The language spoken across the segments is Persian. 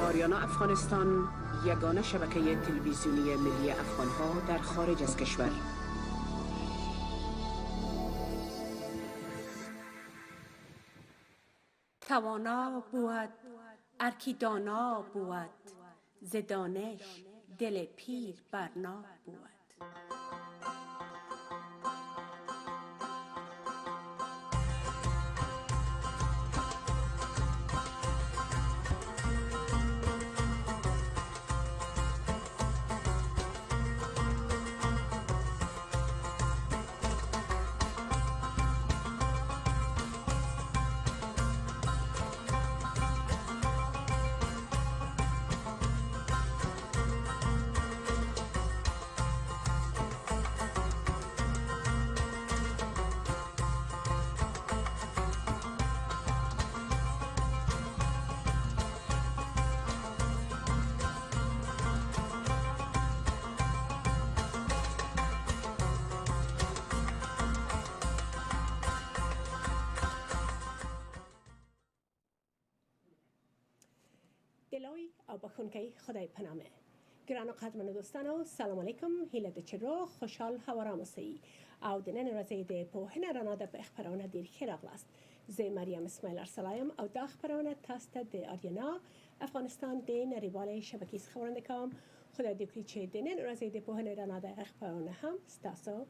آریانا افغانستان یگانه شبکه تلویزیونی ملی افغانها در خارج از کشور. توانا بود ارکی دانا بود، ز دانش دل پیر برنا بود. دلای او بخونکی خدای پنامه. گران و قدرمن دوستانو، سلام علیکم. هیله د چرو خوشحال هوارام سی او د نن ورځې د پوهنې رڼا د خبرونه ډیر ښه راغلاست. زه مریم اسماعیل ارسلایم او دا خبرونه تاسو ته د آریانا افغانستان د نړیوالې شبکې څخه وړاندې کوم. خدای دې وکړي چې د نن ورځې د پوهنې رڼا د خبرونه هم ستاسو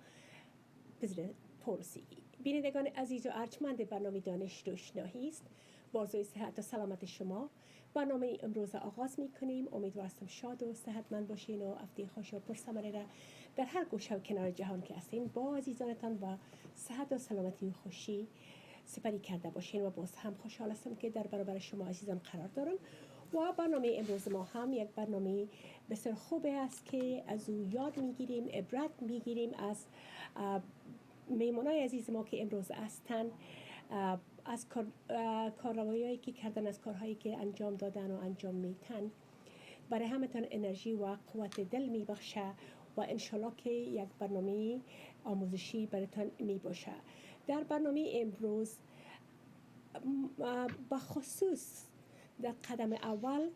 به زړه پورسیږي. بینندگان عزیز و ارجمند برنامه دانش روشنایی است. با آرزوی صحت و سلامت شما برنامه امروز آغاز می کنیم. امیدوار هستم شاد و صحتمند باشین و هفته خوش و پرثمره را در هر گوشه و کنار جهان که هستین با عزیزانتان با صحت و سلامتی و خوشی سپری کرده باشین. و باز هم خوشحال هستم که در برابر شما عزیزان قرار دارم. و برنامه امروز ما هم یک برنامه بسیار خوبه است که از او یاد میگیریم، عبرت میگیریم از میمونای عزیز ما که امروز هستند، از کارروایی که کردن، از کارهایی که انجام دادن و انجام میتن. برای همتان انرژی و قوت دل میبخشه و انشالله که یک برنامه آموزشی براتان میباشه. در برنامه امروز بخصوص در قدم اول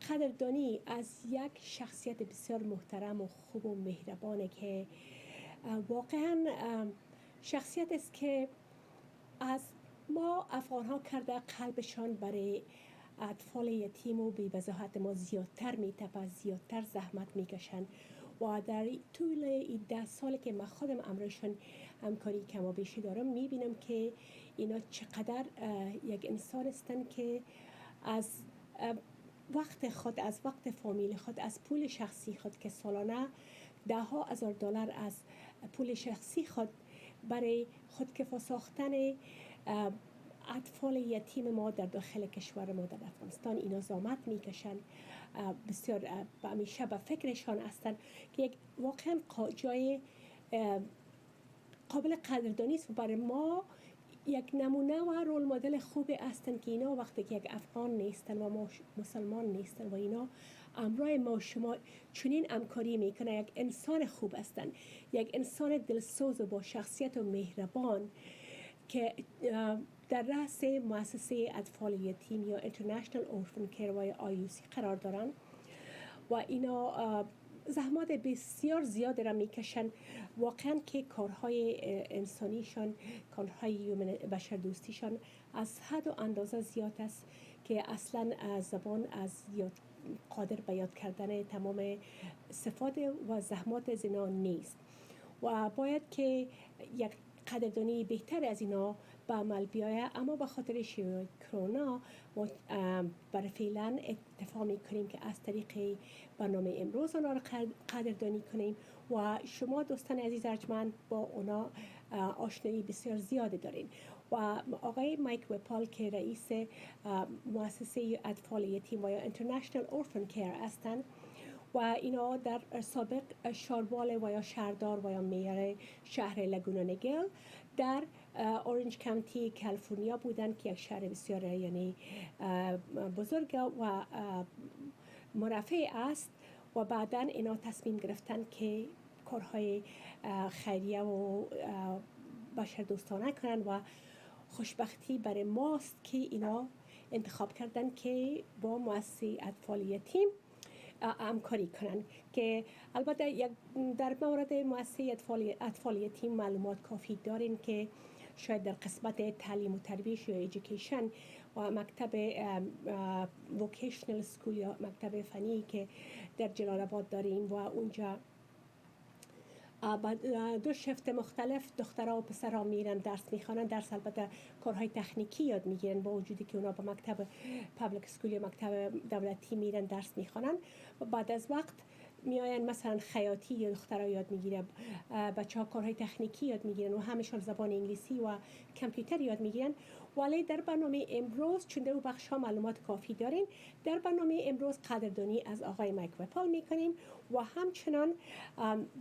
قدردانی از یک شخصیت بسیار محترم و خوب و مهربانه که واقعا شخصیت است که از ما افغان ها کرده قلبشان برای اطفال یتیم و بی‌وضاحت ما زیادتر میتپه، زیادتر زحمت میکشن. و در طول این 10 سالی که من خودم امرشان همکاری کم و بیشی دارم میبینم که اینا چقدر یک انسان هستن که از وقت خود، از وقت فامیل خود، از پول شخصی خود که سالانه $10,000 از پول شخصی خود برای خودکفا ساختن اطفال یتیم ما در داخل کشور ما در افغانستان اینا زحمت میکشن. بسیار همیشه به فکرشان هستن که یک واقعا جای قابل قدردانی است. و برای ما یک نمونه و رول مدل خوب هستند که اینا وقتی که یک افغان نیستن و ما مسلمان نیستن و اینا امرای ما شما چنین همکاری میکنه، یک انسان خوب هستن، یک انسان دلسوز و با شخصیت و مهربان که در رأس مؤسسه اطفال یتیم یا International Orphan Care و IUC قرار دارن و اینا زحمات بسیار زیاد را میکشن. واقعا که کارهای انسانیشان، کارهای بشر دوستیشان از حد و اندازه زیاد است که اصلا زبان از قادر به یاد کردن تمام صفات و زحمات زنا نیست. و باید که یک قدردانی بهتر از اینا به عمل بیاید. اما به خاطر شیوع کرونا ما برای فعلا اتفاق میکنیم که از طریق برنامه امروز اونا را قدردانی کنیم و شما دوستان عزیز ارجمند با اونا آشنایی بسیار زیاده دارین. و آقای مایک وپال که رئیس مؤسسه اطفال یتیم و یا International Orphan Care هستند و اینا در سابق شاروال و یا شهردار و یا میر شهر لگونا نگل در اورنج کانتی کالیفرنیا بودن که یک شهر بسیار یعنی بزرگ و مرفه است. و بعدا اینا تصمیم گرفتن که کارهای خیریه و بشر دوستانه کنن و خوشبختی برای ماست که اینا انتخاب کردن که با مؤسسه اطفال یتیم همکاری کنند که البته در مورد مؤسسه اطفال یتیم معلومات کافی دارین که شاید در قسمت تعلیم و تربیت یا ایژوکیشن و مکتب ووکیشنل سکول یا مکتب فنی که در جلال آباد داریم و اونجا دو شفت مختلف دخترها و پسرها میرن درس میخوانن. درس البته کارهای تکنیکی یاد میگیرن با وجودی که اونا با مکتب پابلیک سکول یا مکتب دولتی میرن درس میخوانن و بعد از وقت میاین مثلا خیاطی یا دخترها یاد میگیره، بچه‌ها کارهای تکنیکی یاد میگیرن و همشون زبان انگلیسی و کامپیوتر یاد میگیرن. ولی در برنامه امروز چون در بخش ها معلومات کافی دارین، در برنامه امروز قدردانی از آقای مایک وپال میکنیم و همچنان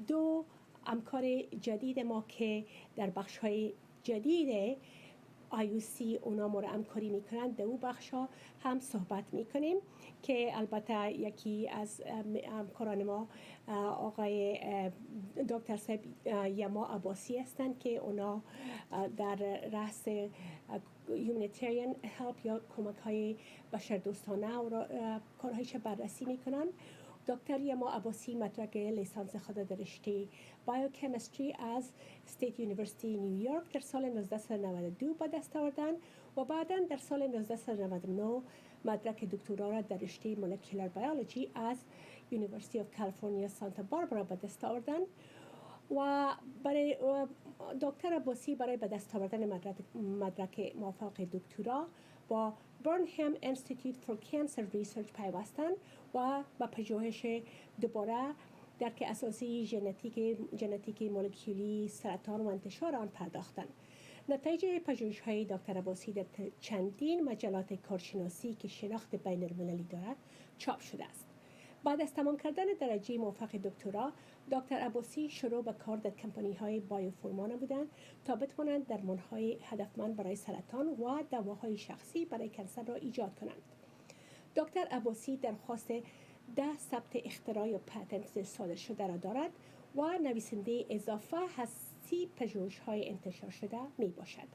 دو همکار جدید ما که در بخش های جدید IUC اونا ما را همکاری میکنند در او بخش ها هم صحبت میکنیم که البته یکی از همکاران ما آقای دکتر صاحب یما عباسی هستند که اونا در رأس humanitarian help یا کمک های بشردوستانه و کارهایش بررسی میکنن. دکتر یما عباسی مدرک لیسانس خود در رشته بایوکیمستری از استیت یونیورسیتی نیویورک در سال 1992 به دست آوردن و بعدا در سال 1999 مدرک دکترا را در رشته مولکولار بیولوژی از یونیورسیتی آف کالیفرنیا سانتا باربارا به دست آوردن و برای دکتر عباسی برای به دست آوردن مدرک موافق دکترا با برنهم انستیتیوت فور کانسر ریسرچ پیوستند و با پژوهش دوباره درک اساسی ژنتیک مولکولی سرطان و انتشار آن پرداختند. نتایج پژوهش‌های دکتر عباسی در چندین مجلات کارشناسی که شناخت بین المللی دارد چاپ شده است. بعد از تمام کردن درجه موافق دکترا، دکتر عباسی شروع به کار در کمپانی‌های بایوفارما نمودند تا بتوانند درمان‌های هدفمند برای سرطان و دواهای شخصی برای کنسر را ایجاد کنند. دکتر عباسی درخواست 10 ثبت اختراع یا پتنت صادر شده را دارد و نویسنده اضافه از 30 پژوهش‌های انتشار شده می باشد.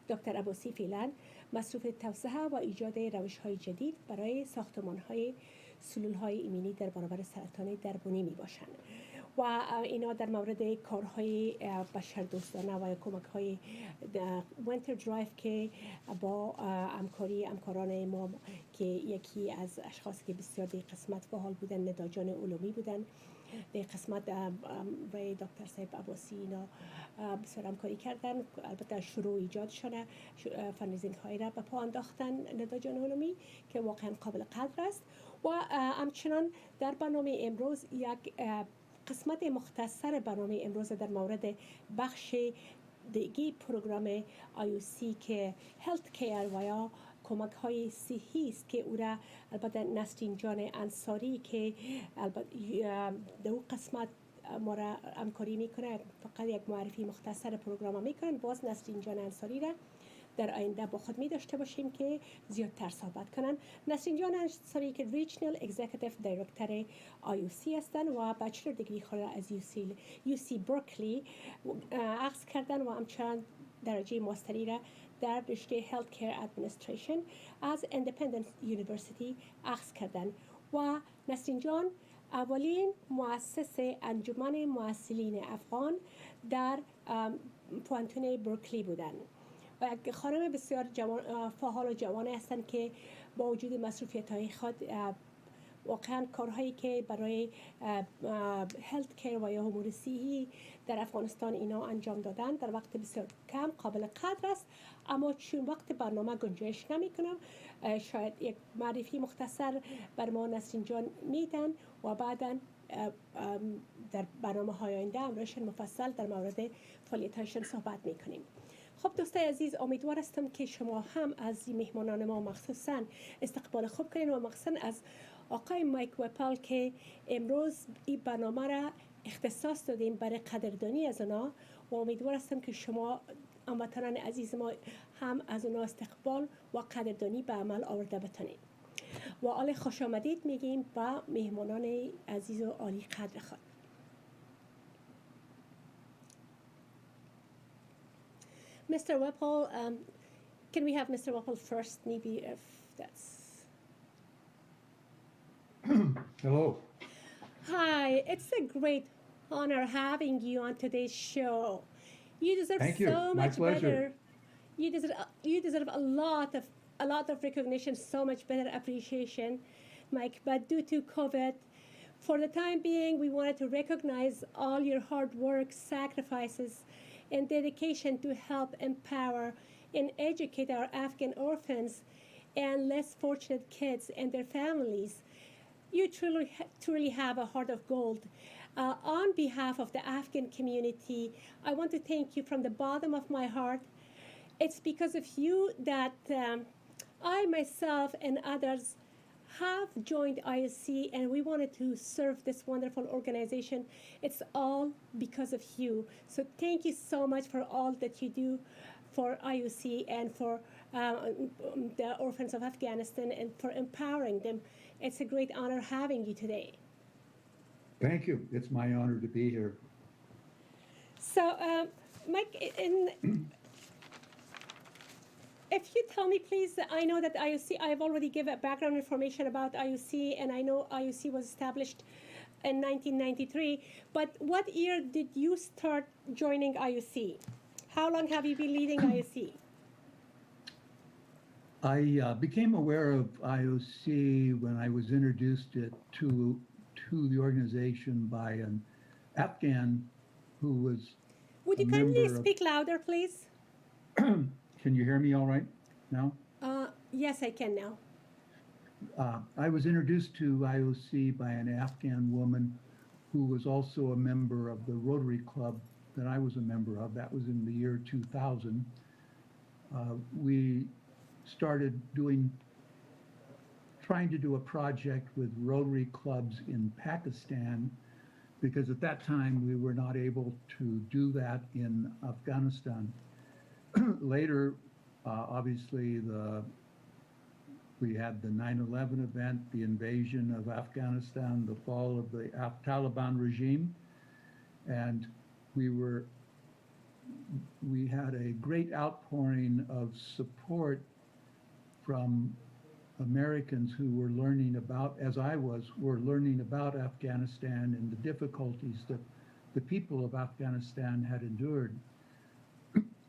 دکتر عباسی فعلا مصروف توسعه و ایجاد روش‌های جدید برای ساختمان‌های سلول‌های ایمنی در برابر سرطان دربونی می باشند و اینا در مورد کارهای بشردوستانه و کمک‌های وینتر درایو که با همکاران ما که یکی از اشخاص که بسیار در قسمت فعال بودن ندا جان علومی بودن، در قسمت برای دکتر صاحب عباسی اینا بسیار همکاری کردن. البته شروع ایجاد شده فنیزینگ های را به پا انداختن ندا جان علومی که واقعا قابل قدر است و همچنان در برنامه امروز یک قسمت مختصر برنامه امروز در مورد بخش دیگه پروگرام IUC که هلت کیر و یا کمک های صحی است که او را البته نسرین جان انصاری که در اون قسمت ما را همکاری میکنه، فقط یک معرفی مختصر پروگرام میکنن. باز نسرین جان انصاری را در آینده با خود می داشته باشیم که زیادتر صحبت کنن. نسرین جان انصاری که ریجنال اگزیکتیو دایرکتور IUC هستند و بچلر دیگری خود را از UC برکلی اخذ کردن و همچنان درجه ماستری را در رشته هلت کیر ادمنستریشن از ایندیپندنت یونیورسیتی اخذ کردن و نسرین جان اولین مؤسس انجمن محصلین افغان در پوانتون برکلی بودند و یک خانم بسیار فعال و جوان هستند که با وجود مصروفیت‌های خود واقعا کارهایی که برای هلت کیر و یا امور صحی در افغانستان اینا انجام دادن در وقت بسیار کم قابل قدر است. اما چون وقت برنامه گنجایش نمی‌کنم، شاید یک معرفی مختصر بر ما نسرین جان میدن و بعداً در برنامه‌های آینده امرشن مفصل در مورد فعالیت‌هایشان صحبت می‌کنیم. خب دوستای عزیز، امیدوار هستم که شما هم از مهمانان ما مخصوصاً استقبال خوب کنین و مخصوصاً از آقای مایک وپال که امروز این برنامه را اختصاص دادیم برای قدردانی از اونا و امیدوار هستم که شما هموطنان عزیز ما هم از اونا استقبال و قدردانی به عمل آورده بتونید و حال خوش آمدید میگیم با مهمانان عزیز و عالی قدر خود. Mr. Wapol, Can we have Mr. Wappel first, maybe, if that's... Hello. Hi, it's a great honor having you on today's show. You deserve Thank you. so My much pleasure. better. You deserve a lot of recognition, so much better appreciation, Mike. But due to COVID, for the time being, we wanted to recognize all your hard work, sacrifices, and dedication to help empower and educate our Afghan orphans and less fortunate kids and their families. You truly have a heart of gold. On behalf of the Afghan community, I want to thank you from the bottom of my heart. It's because of you that I myself and others have joined IOC, and we wanted to serve this wonderful organization. It's all because of you. So thank you so much for all that you do for IOC and for the orphans of Afghanistan and for empowering them. It's a great honor having you today. Thank you. It's my honor to be here. So, Mike, if you tell me, please, I know that IOC, I've already given background information about IOC, and I know IOC was established in 1993, but what year did you start joining IOC? How long have you been leading IOC? I became aware of IOC when I was introduced to the organization by an Afghan who was Would you a kindly member of- speak louder, please? Can you hear me all right now? Yes, I can now. I was introduced to IOC by an Afghan woman who was also a member of the Rotary Club that I was a member of. That was in the year 2000. We started trying to do a project with Rotary clubs in Pakistan, because at that time we were not able to do that in Afghanistan. Later, obviously, we had the 9/11 event, the invasion of Afghanistan, the fall of the Taliban regime, and we had a great outpouring of support from Americans who were learning about, as I were learning about Afghanistan and the difficulties that the people of Afghanistan had endured.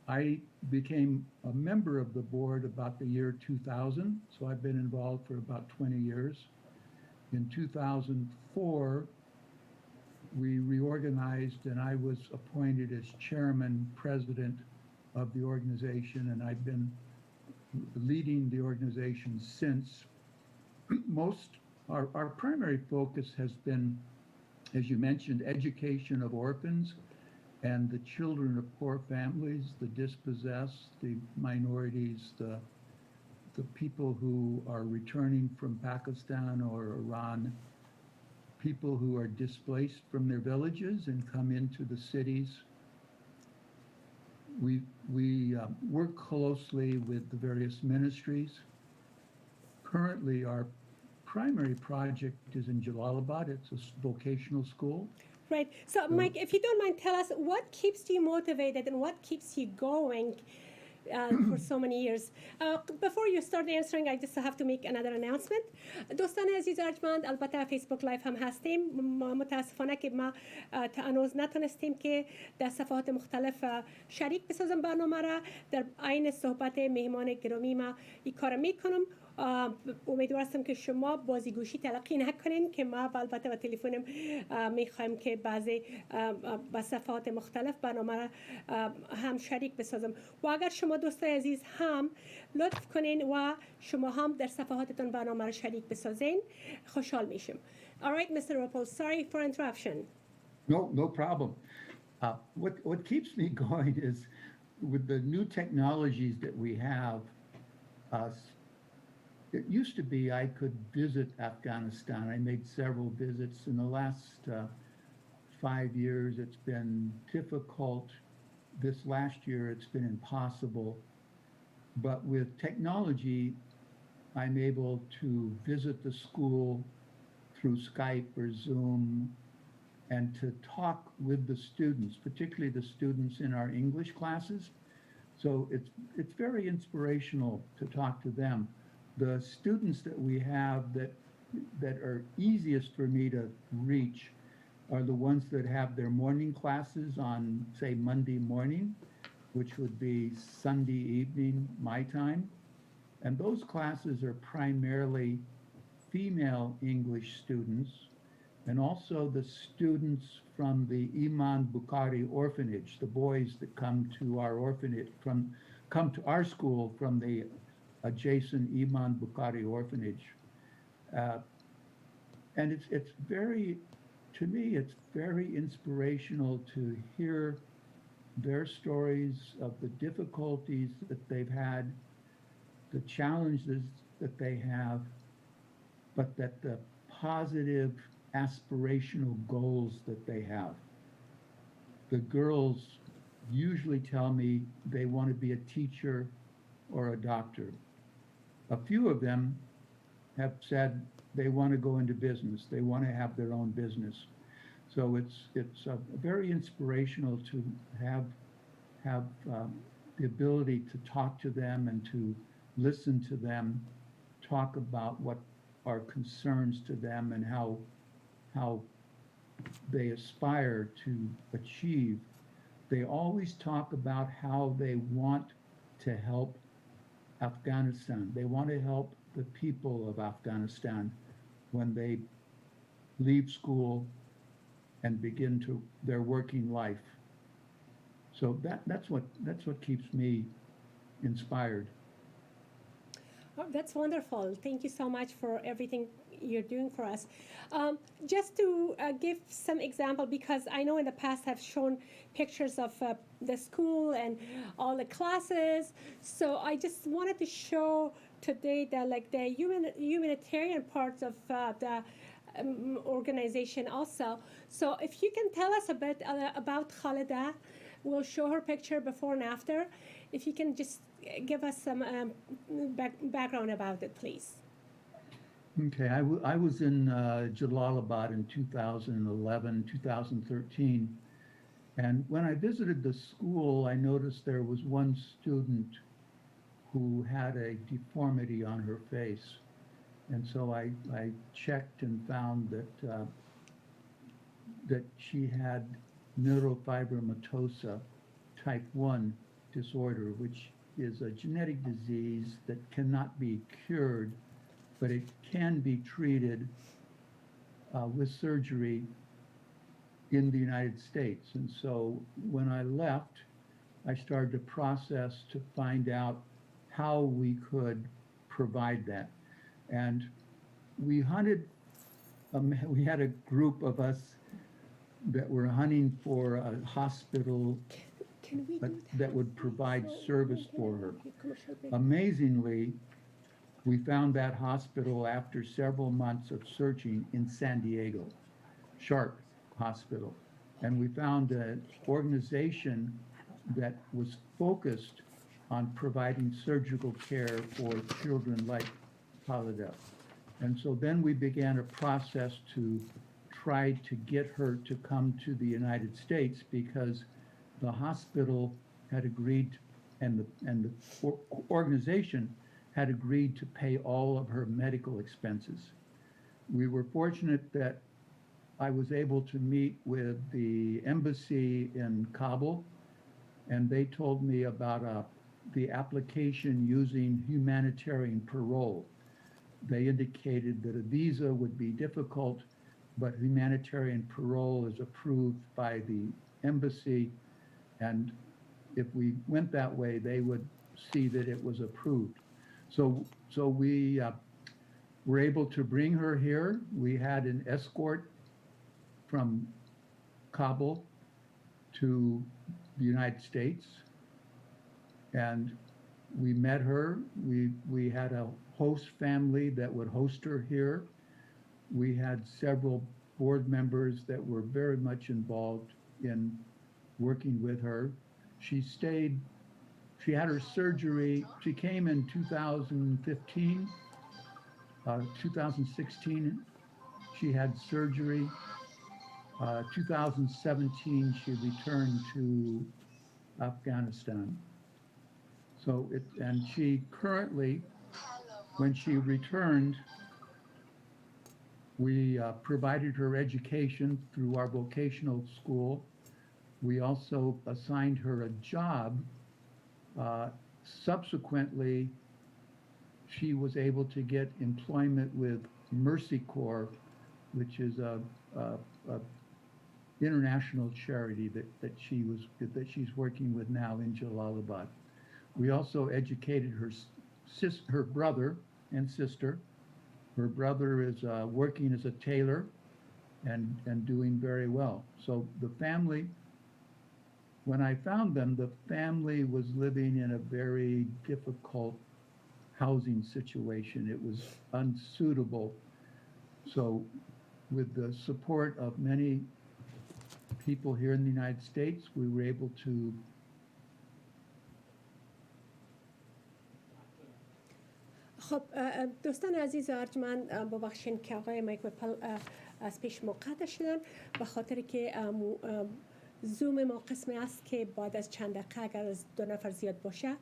I became a member of the board about the year 2000, so I've been involved for about 20 years. In 2004, we reorganized and I was appointed as chairman, president of the organization, and I've been leading the organization since. Our primary focus has been, as you mentioned, education of orphans and the children of poor families, the dispossessed, the minorities, the people who are returning from Pakistan or Iran, people who are displaced from their villages and come into the cities. We work closely with the various ministries. Currently, our primary project is in Jalalabad. It's a vocational school. Right. So, Mike, if you don't mind, tell us what keeps you motivated and what keeps you going for so many years. Before you start answering, I just have to make another announcement. دوستان عزیز ارجمند، البته فیسبوک لایف هم هستیم. ما متاسفانه که ما تا هنوز نتونستیم که در صفحات مختلف شریک بسازم برنامه را. در عین صحبت مهمان گرامی ما این کار میکنم. امیدوارم که شما بازیگوشی تلقی نکنین که ما البته با تلفنم میخوایم که بعضی با صفحات مختلف برنامه را هم شریک بسازم. و اگر شما دوستای عزیز هم لطف کنین و شما هم در صفحاتتون برنامه را شریک بسازین، خوشحال میشم. All right, Mr. Wappel, sorry for interruption. No problem. What keeps me going is with the new technologies that we have. It used to be I could visit Afghanistan. I made several visits. In the last 5 years, it's been difficult. This last year, it's been impossible. But with technology, I'm able to visit the school through Skype or Zoom and to talk with the students, particularly the students in our English classes. So it's very inspirational to talk to them. The students that we have that are easiest for me to reach are the ones that have their morning classes on, say, Monday morning, which would be Sunday evening, my time. And those classes are primarily female English students, and also the students from the Iman Bukhari orphanage, the boys that come to our orphanage come to our school from the adjacent Iman Bukhari orphanage. Uh, and it's very, to me, it's very inspirational to hear their stories of the difficulties that they've had, the challenges that they have, but that the positive aspirational goals that they have. The girls usually tell me they want to be a teacher or a doctor. A few of them have said they want to go into business. They want to have their own business. So it's very inspirational to have the ability to talk to them and to listen to them talk about what are concerns to them and how they aspire to achieve. They always talk about how they want to help Afghanistan. They want to help the people of Afghanistan when they leave school and begin to their working life. So that's what keeps me inspired. Oh, that's wonderful. Thank you so much for everything you're doing for us. Just to give some example, because I know in the past I've shown pictures of the school and all the classes. So I just wanted to show today the humanitarian parts of the organization also. So if you can tell us a bit about Khalida, we'll show her picture before and after. If you can just give us some background about it, please. Okay, I was in Jalalabad in 2011, 2013, and when I visited the school, I noticed there was one student who had a deformity on her face. And so I checked and found that she had neurofibromatosa type 1 disorder, which is a genetic disease that cannot be cured, but it can be treated with surgery in the United States. And so when I left, I started a process to find out how we could provide that. And we hunted, we had a group of us that were hunting for a hospital Can we do that would provide service for her. Commercial break. Amazingly, we found that hospital after several months of searching in San Diego, Sharp Hospital. And we found an organization that was focused on providing surgical care for children like Khalida. And so then we began a process to try to get her to come to the United States, because the hospital had agreed and the organization had agreed to pay all of her medical expenses. We were fortunate that I was able to meet with the embassy in Kabul, and they told me about the application using humanitarian parole. They indicated that a visa would be difficult, but humanitarian parole is approved by the embassy, and if we went that way, they would see that it was approved. So we were able to bring her here. We had an escort from Kabul to the United States, and we met her. We had a host family that would host her here. We had several board members that were very much involved in working with her. She had her surgery. She came in 2015, 2016, she had surgery. 2017, she returned to Afghanistan. So and she currently, when she returned, we provided her education through our vocational school. We also assigned her a job. Subsequently, she was able to get employment with Mercy Corps, which is a international charity that she's working with now in Jalalabad. We also educated her brother and sister. Her brother is working as a tailor and doing very well. So the family, when I found them, the family was living in a very difficult housing situation. It was unsuitable. So with the support of many people here in the United States, we were able to خب دوستان عزیز و ارجمند ببخشین که آقای مایک وپل از پیش موقت شدن به خاطر که زوم ما قسمی است که بعد از چند دقیقه اگر از 2 نفر زیاد باشه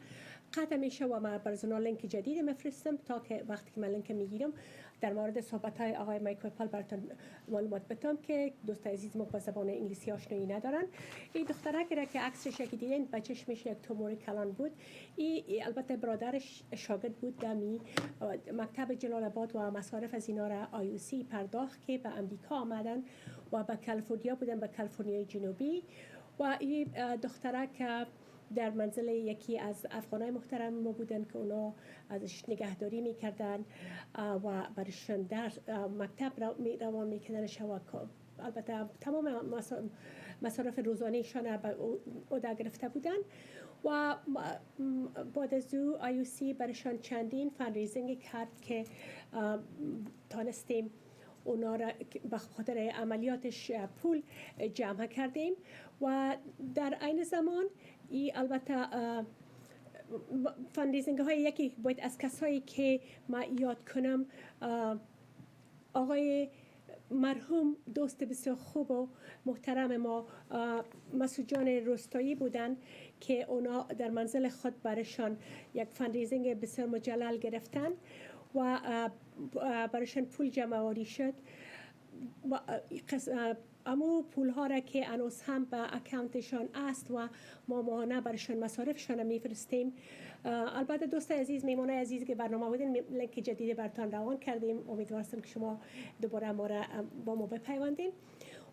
قطع میشه و من براتون لینک جدید میفرستم تا که وقتی که من لینک میگیرم در مورد صحبت های آقای مایک وپل براتون معلومات بدم که دوست عزیز ما با زبان انگلیسی آشنایی ندارن. این دختره که عکسش که دیدین بچه‌ش میشه یک تومور کلان بود. این البته برادرش شاگرد بود در مکتب جلال آباد و مصارف از اینا را آیوسی پرداخت که به امریکا آمدن و به کالیفرنیا بودن، به کالیفرنیای جنوبی. و این دختره که در منزل یکی از افغانای محترم ما بودن که اونا ازش نگهداری میکردن و برشان در مکتب روان میکردنش و البته تمام مصارف روزانهشان به عهده گرفته بودن و بعد از او آیوسی برشان چندین فندریزینگ کرد که تانستیم اونا را به خاطر عملیاتش پول جمع کردیم و در عین زمان البته فندریزینگ های یکی باید از کسایی که ما یاد کنم آقای مرحوم دوست بسیار خوب و محترم ما مسعود جان رستایی بودن که اونا در منزل خود برشان یک فندریزینگ بسیار مجلل گرفتن و برشان پول جمع آوری شد و امو پول ها را که انوس هم به اکانتشان است و ما ماهانه برشان مصارفشان میفرستیم. البته دوست عزیز، میمونه عزیز که برنامه بودین لینک جدید براتون روان کردیم. امیدوارم که شما دوباره ما را با ما بپیوندین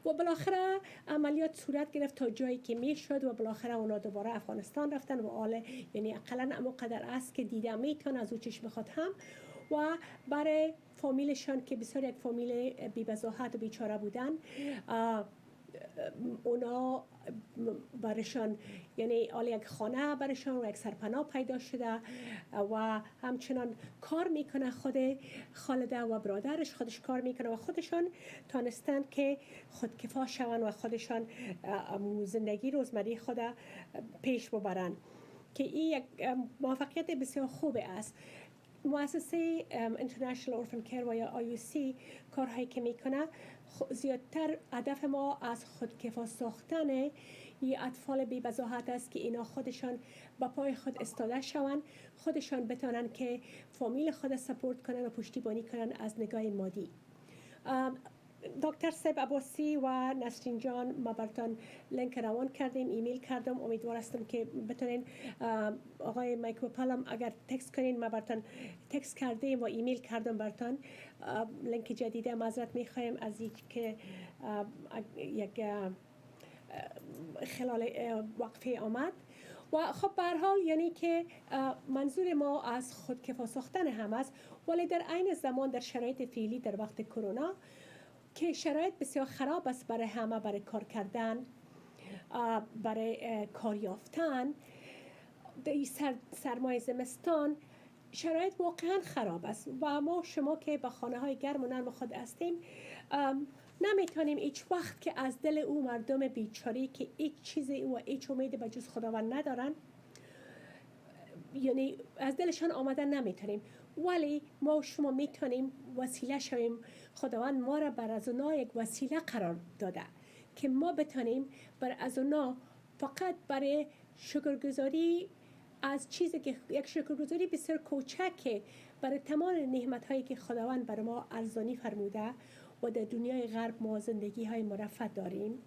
و بالاخره عملیات صورت گرفت تا جایی که میشد و بالاخره اونا دوباره افغانستان رفتن و حال یعنی اقلا امو قدر است که دیده میتون از او چشم خود هم و برای فامیلشان که بسیار یک فامیل بی‌وضاحت و بیچاره بودن اونا برشان یعنی آل یک خانه برشان و یک سرپناه پیدا شده و همچنان کار میکنه خود خالده و برادرش خودش کار میکنه و خودشان تانستن که خودکفا شون و خودشان زندگی روزمره خود پیش ببرن که این یک موفقیت بسیار خوبه است. مؤسسه International Orphan Care و یا آیوسی کارهایی که میکنه زیادتر هدف ما از خودکفا ساختن این اطفال بی وضاحت است که اینا خودشان با پای خود استاده شوند، خودشان بتونن که فامیل خود سپورت کنن و پشتیبانی کنن از نگاه مادی. دکتر سیب عباسی و نسرین جان ما براتون لینک روان کردیم، ایمیل کردم، امیدوار هستم که بتونین آقای مایک وپل اگر تکست کنین ما براتون تکست کردیم و ایمیل کردم براتون لینک جدیده. معذرت میخوایم از اینکه یک خلال وقفه آمد و خب به هر حال یعنی که منظور ما از خودکفا ساختن هم است، ولی در عین زمان در شرایط فعلی در وقت کرونا که شرایط بسیار خراب است برای همه، برای کار کردن، برای کار یافتن، در سرمای زمستان شرایط واقعا خراب است و ما شما که به خانه های گرم و نرم خود هستیم نمیتونیم هیچ وقت که از دل او مردم بیچاری که هیچ چیزی و هیچ امید به جز خداوند ندارن یعنی از دلشان آمدن نمیتونیم، ولی ما شما میتونیم وسیله شویم. خداوند ما را بر از اونا یک وسیله قرار داده که ما بتونیم بر از اونا فقط برای شکرگزاری از چیزی که یک شکرگزاری بسیار کوچکه برای تمام نعمت‌هایی که خداوند بر ما ارزانی فرموده و در دنیای غرب ما زندگی‌های مرفه داریم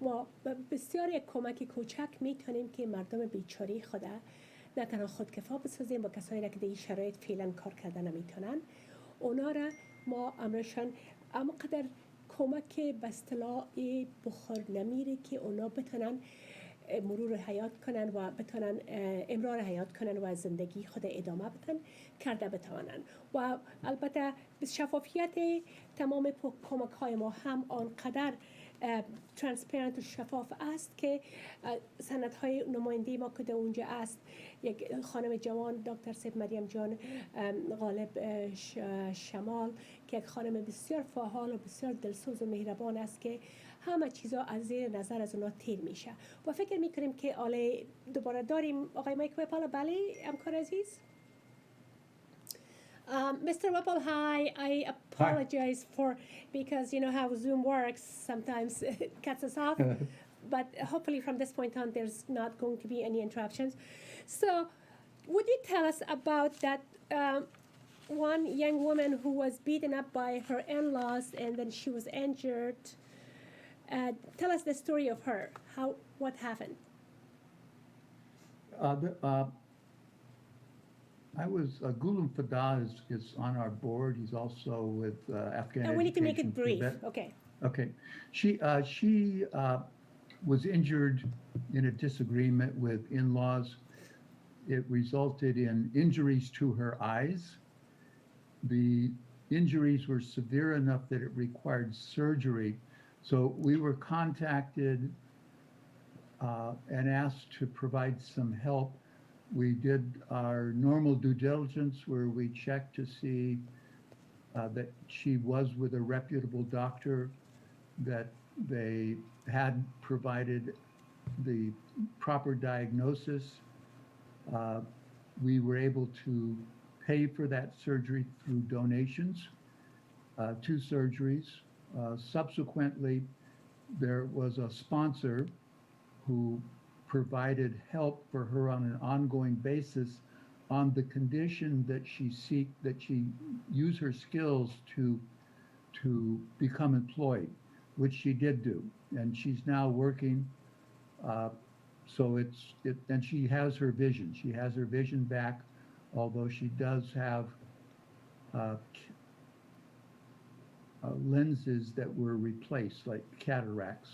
و بسیار یک کمک کوچک میتونیم که مردم بیچاره خود نه تنها خودکفا بسازیم و کسایی را که در این شرایط فعلا کار کرده نمیتونن اونا را ما امرشان اما قدر کمک به اصطلاح بخور نمیره که اونا بتونن مرور حیات کنن و بتونن امرار حیات کنن و زندگی خود ادامه بدن کرده بتوانن و البته شفافیت تمام کمک های ما هم آنقدر ترانسپرنت و شفاف است که سند های نماینده ما که در اونجا است یک خانم جوان دکتر سید مریم جان غالب شمال که یک خانم بسیار فعال و بسیار دلسوز و مهربان است که همه چیزا از زیر نظر از اونا تیر میشه و فکر میکنیم که آله دوباره داریم آقای مایک وپال. بله همکار عزیز. Mr. Whipple, hi. I apologize for because you know how Zoom works. Sometimes it cuts us off, but hopefully from this point on, there's not going to be any interruptions. So, would you tell us about that one young woman who was beaten up by her in-laws and then she was injured? Tell us the story of her. What happened? I was Ghulam Fadah is on our board. He's also with Afghan. And we need to make it brief. Okay. Okay. She was injured in a disagreement with in-laws. It resulted in injuries to her eyes. The injuries were severe enough that it required surgery. So we were contacted and asked to provide some help. We did our normal due diligence where we checked to see that she was with a reputable doctor, that they had provided the proper diagnosis. We were able to pay for that surgery through donations, 2 surgeries. Subsequently, there was a sponsor who provided help for her on an ongoing basis on the condition that she use her skills to become employed, which she did do, and she's now working. And she has her vision. She has her vision back, although she does have lenses that were replaced, like cataracts.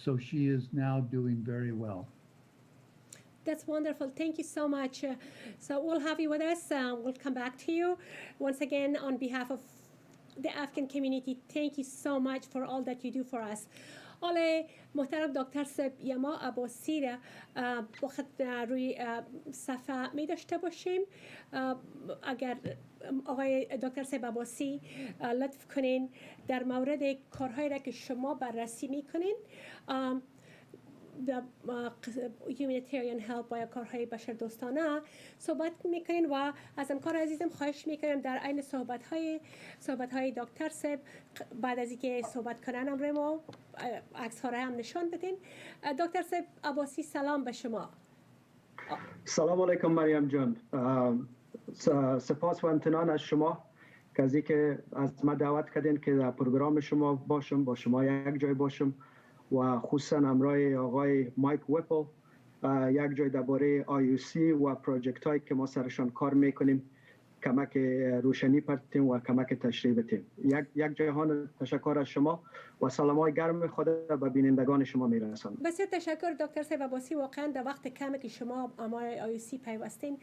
So she is now doing very well. That's wonderful. Thank you so much. So we'll have you with us. We'll come back to you. Once again, on behalf of the Afghan community, thank you so much for all that you do for us. آله محترم دکتر سب یما عباسی را وقت روی صفحه می داشته باشیم. اگر آقای دکتر سب عباسی لطف کنین در مورد کارهایی را که شما بررسی می کنین humanitarian help و یا کارهای بشر دوستانه صحبت میکنین و از همکار عزیزم خواهش میکنم در عین صحبت های دکتر سب بعد از اینکه صحبت کنن امروز ما عکس ها را هم نشان بدین. دکتر سب عباسی سلام به شما. سلام علیکم مریم جان. سپاس و امتنان از شما که از اینکه از ما دعوت کردین که در پروگرام شما باشم، با شما یک جای باشم و خصوصا همراه آقای مایک وپل یک جای درباره IUC و پروژکت هایی که ما سرشان کار میکنیم کمک روشنی پرتیم و کمک تشریح بدیم. یک جهان تشکر از شما و سلام های گرم خدا به بینندگان شما میرسانم. بسیار تشکر دکتر سیب عباسی. واقعا در وقت کمی که شما امای IUC پیوستین،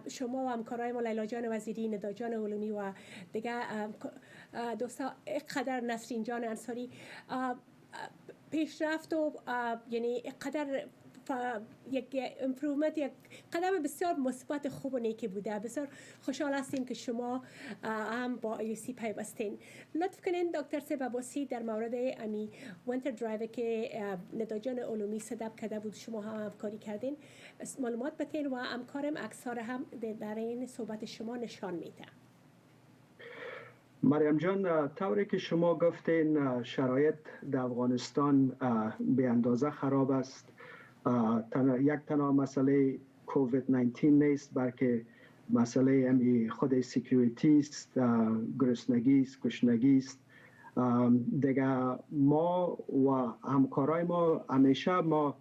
شما و همکارای ما لیلا جان وزیری، ندا جان علومی و دیگه دوستا قدر نسرین جان انصاری پیشرفت و یعنی قدر یک امپروومنت، یک قدم بسیار مثبت خوب و نیکی بوده. بسیار خوشحال هستیم که شما هم با IUC پیوستین. لطف کنین دکتر سیب عباسی در مورد امی وینتر درایو که ندا جان علومی صدب کرده بود شما هم همکاری کردین معلومات بتین و همکارم عکس‌ها هم در این صحبت شما نشان میده. مریم جان، طوری که شما گفتین شرایط در افغانستان به اندازه خراب است یک تنها مسئله کووید 19 نیست، بلکه مسئله امی خود سکیوریتی است، گرسنگی است، گشنگی است. دیگه ما و همکارای ما همیشه ما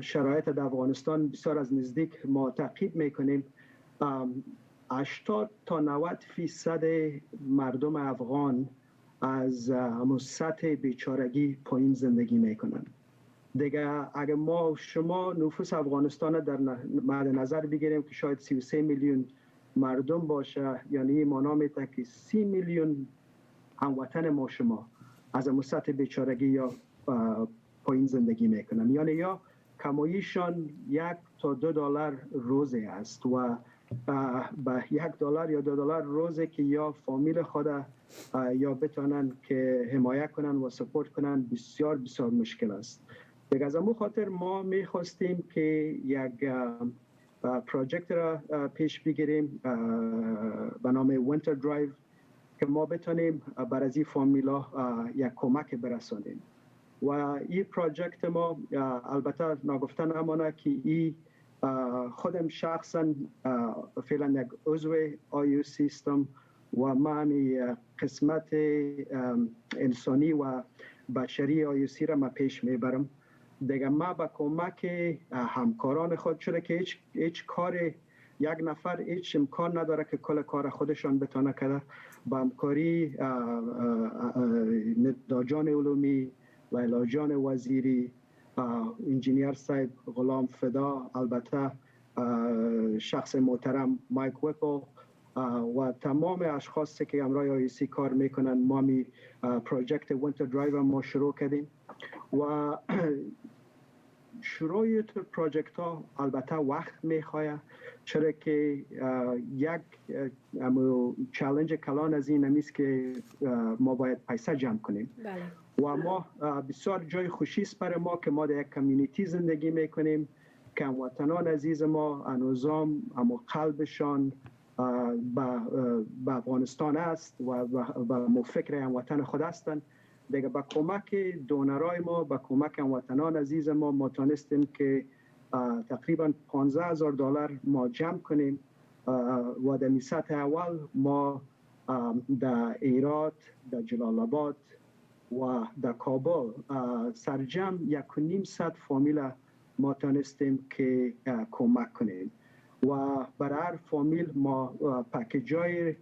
شرایط در افغانستان بسیار از نزدیک ما تعقیب میکنیم. 80 تا 90% مردم افغان از سطح بیچارگی پایین زندگی میکنن. دیگه اگر ما شما نفوس افغانستان در مد نظر بگیریم که شاید 33 میلیون مردم باشه، یعنی مانا میته که 30 میلیون هموطن ما شما از سطح بیچارگی یا پایین زندگی میکنن، یعنی یا کماییشان $1 تا $2 روزی است و به $1 یا $2 روزی که یا فامیل خود یا بتونن که حمایت کنن و سپورت کنن بسیار بسیار مشکل است. دیگه از امو خاطر ما میخواستیم که یک پروژکت را پیش بگیریم به نام وینتر درایو که ما بتونیم بر از این فامیلا یک کمک برسانیم. و این پروژکت ما البته نگفتن امانه که این خودم شخصا فعلا یک عضو آیو سیستم و من قسمت انسانی و بشری آیو سی را ما پیش میبرم. دیگه ما با کمک همکاران خود شده که هیچ کار یک نفر هیچ امکان نداره که کل کار خودشان بتونه کرده. با همکاری ندا جان علومی، لیلا جان وزیری، انجینیر صاحب غلام فدا، البته شخص محترم مایک ویپل و تمام اشخاصی که همراه آیوسی کار میکنن، ما می پروژکت وینتر درایو ما شروع کردیم. و شروع پروژکت ها البته وقت میخواه، چرا که یک چالش کلان از این همیست که ما باید پیسه جمع کنیم. بله. و ما بسیار جای خوشی است برای ما که ما در یک کمیونیتی زندگی میکنیم که هموطنان عزیز ما انوزام اما قلبشان به افغانستان است و فکر هموطن خود هستند. دیگه با کمک دونرای ما، با کمک هموطنان عزیز ما تانستیم که تقریبا $15,000 ما جمع کنیم و در سطح اول ما در ایرات، در جلال آباد و در کابل سرجم 1.5 فامیل ما تانستیم که کمک کنیم و برای هر فامیل ما پکیجای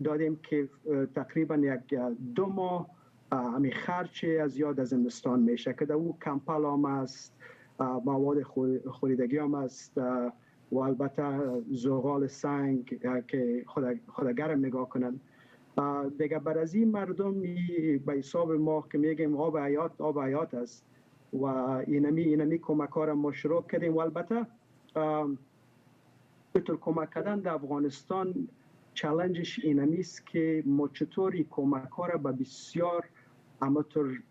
دادیم که تقریبا 2 ماه همی خرچ از یاد از زمستان میشه که در او کمپل هم است، مواد خوریدگی هم است و البته زغال سنگ که خود گرم نگاه کنن. دیگه بر از این مردم به حساب ما که میگیم آب حیات است و اینمی کمک ها را ما شروع کردیم. و البته بطور کمک کردن در افغانستان چالنجش اینمی است که ما چطوری کمک ها را به بسیار امطور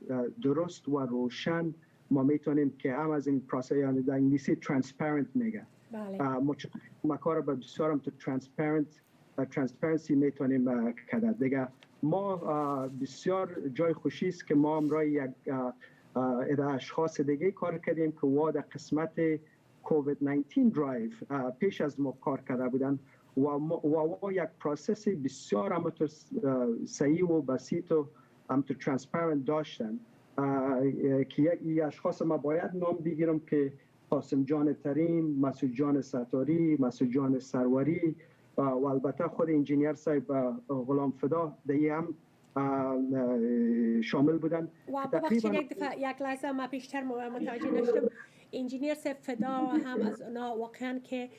درست و روشن ما میتونیم که هم از این پروسه، یعنی در انگلیسی ترانسپرنت میگه، ما چطوری کمک ها را به بسیار امطور ترانسپرنسی میتونیم کرد. دیگه ما بسیار جای خوشی است که ما امرای یک اشخاص دیگه کار کردیم که و در قسمت کووید 19 درایو پیش از ما کار کرده بودن و یک پروسس بسیار امطور صحیح و بسیط و امطور ترانسپرنت داشتن که یک اشخاص ما باید نام بگیرم که قاسم جان ترین، مسعود جان ستاری، مسعود جان سروری و البته خود انجینیر صاحب غلام فدا دیگه هم شامل بودن. و ببخشید یک لحظه ما بیشتر متوجه نشدم. انجینیر صاحب فدا هم از اونا واقعا که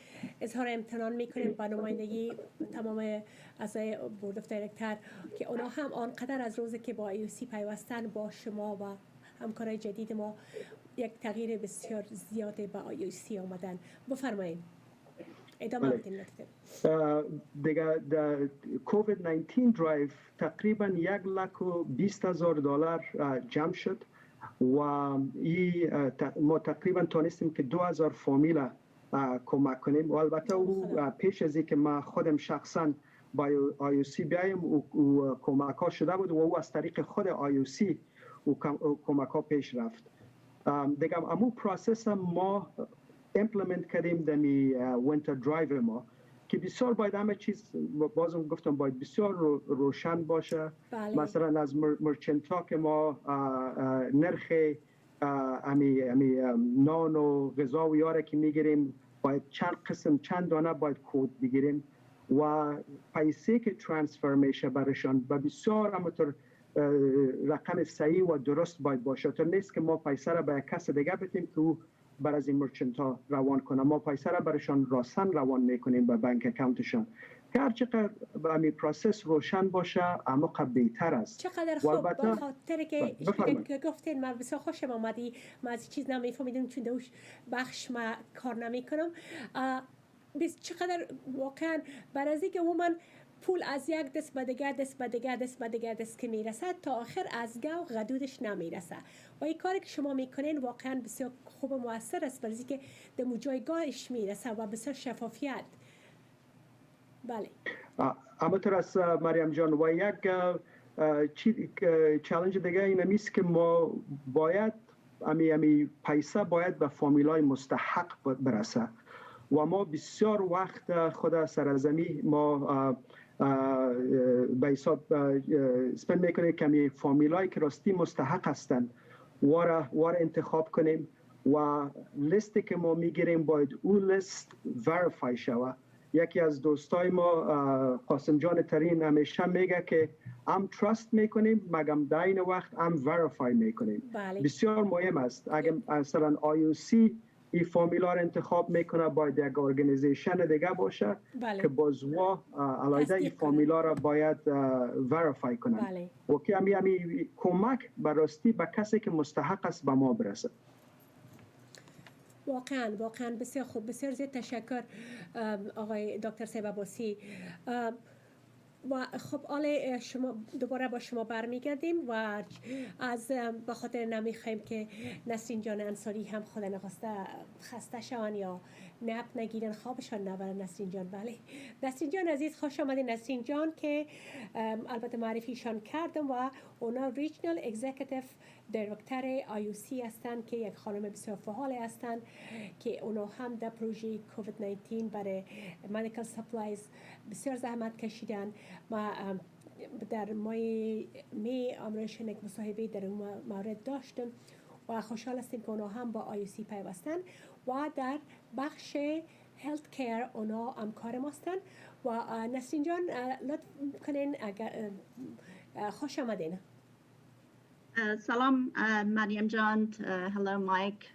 اظهار امتنان میکنیم با نمایندگی تمام اعضای بورد اف دایرکتور که اونا هم آنقدر از روزی که با آیوسی پیوستن با شما و همکارای جدید ما یک تغییر بسیار زیاده با آیوسی آمدن. بفرمایید. ادامه بدین لطفاً. دیگه در کووید 19 درایو تقریبا $120,000 جمع شد و ما تقریبا تونستیم که 2,000 فامیل کمک کنیم و البته او پیش از اینکه ما خودم شخصا با آیوسی بیایم و کمک ها شده بود و او از طریق خود آیوسی و کمک ها پیش رفت. دیگه امو پروسس ما امپلمنت کردیم دمی وینتر درایو ما که بسیار باید همه چیز بازم گفتم باید بسیار روشن باشه. بله. مثلا از مرچنت ها که ما نرخ امی نان و غذا و یاره که میگیریم باید چند قسم چند دانه باید کد بگیریم و پیسه که ترانسفر میشه برشان و بسیار همونطور رقم صحیح و درست باید باشه تا نیست که ما پیسه را به کس دیگه بدیم که او بر از این مرچنت ها روان کنه. ما پیسه را برشان راستن روان میکنیم به بانک اکانتشان که هر چقدر به می پروسس روشن باشه اما بهتر است. چقدر خوب. با خاطر که گفتین من بسیار خوشم آمدی، من از چیز نمیفهمیدم چون دوش بخش ما کار نمیکنم. چقدر واقعا بر از اینکه من پول از یک دست به دیگر دست که میرسه تا آخر از گاو غدودش نمیرسه و این کاری که شما میکنین واقعا بسیار خوب و مؤثر است برای اینکه در جایگاهش میرسه و بسیار شفافیت. بله. اما ترس مریم جان و یک چالش دیگه این است که ما باید امی پیسه باید به فامیلای مستحق برسه و ما بسیار وقت خود سرزمی ما به حساب سپند میکنیم که می فامیلایی که راستی مستحق هستند واره انتخاب کنیم و لیستی که ما میگیریم باید اون لیست وریفای شود. یکی از دوستای ما قاسم جان ترین همیشه میگه که هم تراست میکنیم مگم داین وقت هم وریفای میکنیم. بله. بسیار مهم است. اگه مثلا IOC این فامیلا رو انتخاب میکنه باید یک ارگانیزیشن دیگه باشه. بله. که بازوا علیده این فامیلا را باید وریفای کنن. بله. و که همی کمک براستی به کسی که مستحق است به ما برسه. واقعا بسیار خوب. بسیار زیاد تشکر آقای دکتر صاحب عباسی. و خب آله شما دوباره با شما برمیگردیم و از به خاطر نمیخوایم که نسرین جان انصاری هم خود نخواسته خسته شوند یا نپ نگیرن خوابشان نبرن. نسرین جان بله. نسرین جان عزیز خوش آمدین. نسرین جان که البته معرفیشان کردم و اونا ریجنال اگزیکیتیو دایرکتور IOC هستند که یک خانم بسیار فعال هستند که اونا هم در پروژه کووید 19 برای مدیکال سپلایز بسیار زحمت کشیدن. ما در می امروزشن یک مصاحبه در اون مورد داشتم و خوشحال هستیم که اونا هم با IOC پیوستن و در بخش هلت کیر اونا همکار ما هستن. و نسرین جان لطف کنین خوش آمدین. سلام مریم جان، هلو مایک،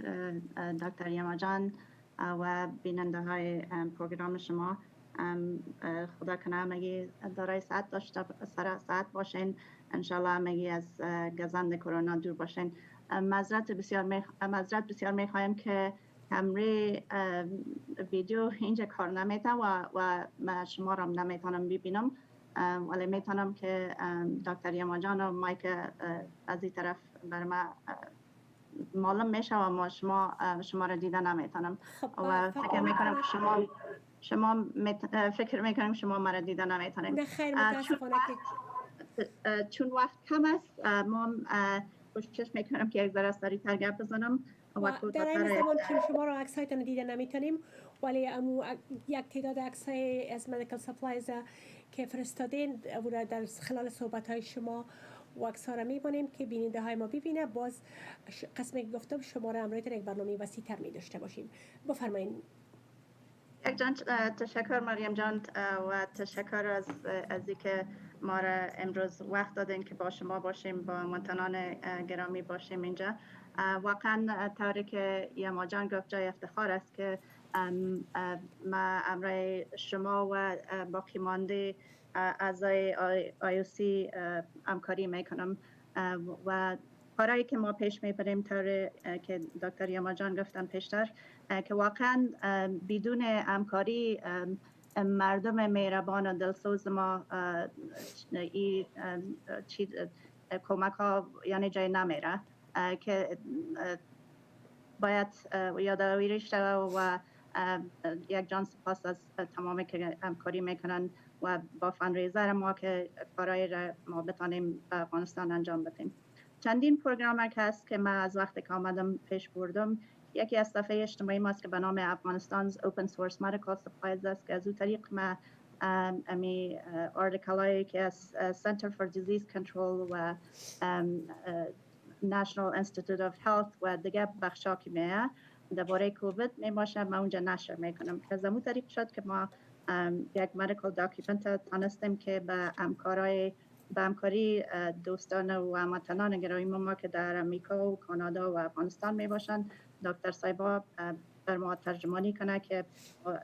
دکتر یما جان و بیننده های پروگرام شما. خدا کنه مگی دارای ساعت باشین، انشالله مگی از گزند کرونا دور باشین. معذرت بسیار میخوایم که کمره ویدیو اینجا کار نمیتونه و شما را نمیتونم ببینم، ولی میتونم که دکتر یما جان و مایک از این طرف بر ما معلوم میشه و شما را دیده نمیتونم و فکر میکنم که فکر میکنم شما مرا دیده نمیتونیم. بخیر متاسفانه چون وقت کم است ما کوشش میکنم که یک ذره سریعتر گپ بزنم و در این زمان چون شما را عکس هایتان دیده نمیتونیم ولی یک تعداد عکس های از مدیکال سپلایز که فرستادین و در خلال صحبت های شما و عکس ها را میبینیم که بیننده های ما ببینه. باز قسمی که گفتم شما را امروز یک برنامه وسیع تر می داشته باشیم. بفرمایید. یک جان تشکر مریم جان و تشکر از اینکه ما را امروز وقت دادین که با شما باشیم، با هموطنان گرامی باشیم اینجا. واقعا طوری که یما جان گفت جای افتخار است که ما امروز شما و باقی مانده اعضای IOC همکاری میکنم و کارهایی که ما پیش میبریم طور که دکتر یما جان گفتن پیشتر که واقعا بدون همکاری مردم مهربان و دلسوز ما این کمک ها یعنی جای نمیره که باید یادآوری شده و یک جان سپاس از تمامی که همکاری میکنن و با فنریزر ما که کارهای را ما بتانیم به افغانستان انجام بدیم. چندین پروگرام که هست که من از وقتی که آمدم پیش بردم. یکی از صفحه اجتماعی ماست که به نام افغانستان's Open Source Medical Supplies است که از اون طریق ما امی آرتیکلایی که از Center for Disease Control و National Institute of Health و دیگه بخشا که میه درباره کووید میباشه ما اونجا نشر میکنم که از اون طریق شد که ما یک مدیکال داکیومنت تانستیم که به همکاری دوستان و هموطنان گرامی ما که در امریکا و کانادا و افغانستان می باشند دکتر صایبا بر ما ترجمانی کنه که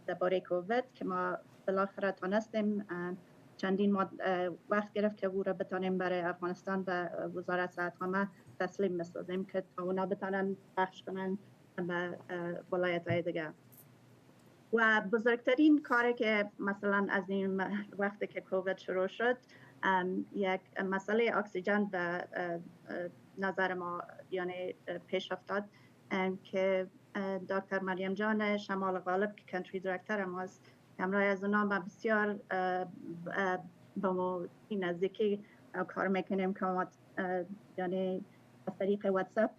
درباره کووید که ما بالاخره تانستیم چندین وقت گرفت که او را بتانیم برای افغانستان و وزارت صحت عامه تسلیم بسازیم که تا اونا بتانن پخش کنن به ولایت‌های دیگه. و بزرگترین کاری که مثلا از این وقتی که کووید شروع شد یک مسئله اکسیژن به نظر ما یعنی پیش افتاد که دکتر مریم جان شمال غالب که کنتری دایرکتور ماست همراه از اونا ما بسیار با ما این نزدیکی کار میکنیم که ما یعنی از طریق واتساپ